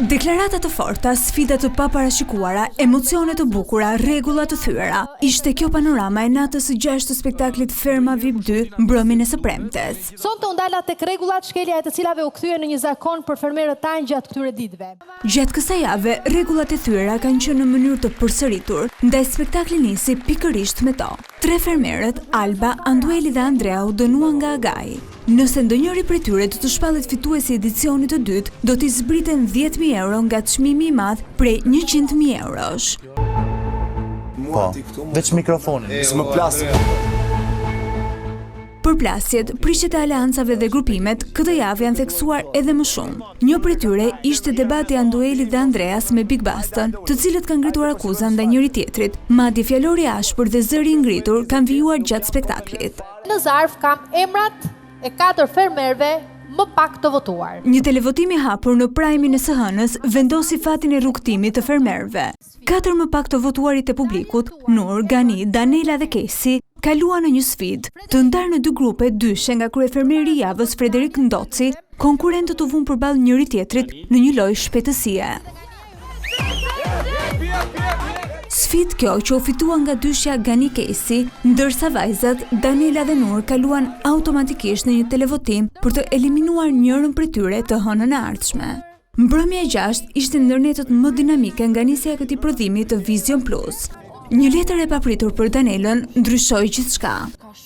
Deklarata të forta, sfida të paparashikuara, emocione të bukura, rregulla të thyera. Ishte kjo panorama e natës së 6 të spektaklit Ferma VIP 2, mbrëmjen e së premtes. Sonte u ndala tek rregullat shkelja e të cilave u kthye në një zakon për fermerët tanë gjatë këtyre ditëve. Gjatë kësaj jave, rregullat e thyera kanë qenë në mënyrë të përsëritur, ndaj spektakli nisi pikërisht me to. 3 fermerët, Alba, Andueli dhe Andrea, u dënuan nga Agai. Nëse ndonjëri prej tyre do të shpallet fituesi i edicionit të dytë, do t'i zbriten 10.000 euro nga çmimi i madh prej 100.000 eurosh. Po, veç mikrofonin. S'më plas. Përplasjet, prishet e aleancave dhe grupimet këtë javë janë theksuar edhe më shumë. Një prej tyre ishte debati Andueli dhe Andreas me Big Baston, të cilët kanë ngritur akuza ndaj njëri tjetrit. Madje fjalori i ashpër dhe zëri i ngritur kanë vijuar gjatë spektaklit. Në zarf kam emrat e 4 fermerëve më pak të votuar. Një televotim i hapur në prajmin e së hënës vendosi fatin e rrugtimit të fermerëve. 4 më pak të votuarit e publikut, Nur, Gani, Danela dhe Kesi, kaluan në një sfidë, të ndarë në 2 grupe, dyshe nga kryefermeri i javës Frederik Ndoci, konkurrentët u vunë përballë njëri tjetrit në një lojë shpejtësie. Sfidë kjo që u fitua nga dyshja Gani Kesi, ndërsa vajzat Danela dhe Nur kaluan automatikisht në një televotim për të eliminuar njërën prej tyre të hënën e ardhshme. Mbrëmja e 6 ishte ndërnetët më dinamike nga nisja e këtij prodhimi të Vision Plus. Një letër e papritur për Danelën ndryshoi gjithçka.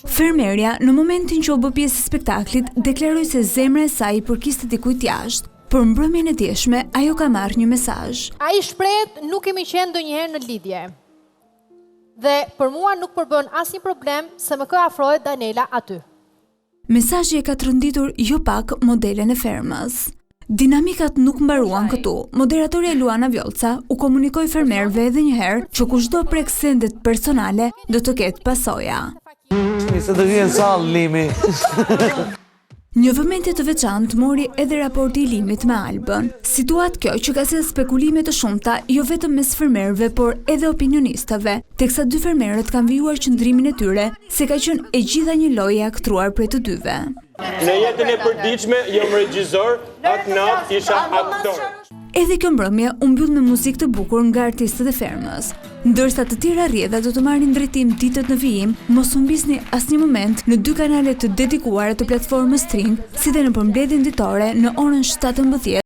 Fermerja, në momentin që u bë pjesë e spektaklit, deklaroi se zemra e saj i përkiste dikujt jashtë. Për mbrëmjen e djeshme, ajo ka marrë një mesazh. Ai shprehet nuk kemi qenë ndonjëherë në lidhje. Dhe për mua nuk përbën asnjë problem se më ka afrohet Danela aty. Mesazhi e ka trënditur jo pak modelen e fermës. Dinamikat nuk mbaruan këtu. Moderatorja Luana Vjolca u komunikoi fermerëve edhe një herë që kushdo prek sendet personale do të ketë pasoja. Se të vjen sallë limi. Një vëmendje të veçantë mori edhe raporti i limit me Albën. Situatë kjo që ka sjellë spekulime të shumta jo vetëm mes fermerëve, por edhe opinionistëve, teksa 2 fermerët kanë vijuar qëndrimin e tyre se ka qenë e gjitha një lojë e aktruar prej të dyve. Në jetën e përditshme jam regjisor, atë natë isha aktor. Edhe kjo mbrëmje u mbyll me muzikë të bukur nga artistët e fermës. Ndërsa të tjera rrjedha do të marrin drejtim ditët në vijim, mos humbisni asnjë moment në 2 kanalet të dedikuara të platformës String, si dhe në përmbledhjen ditore në orën 17.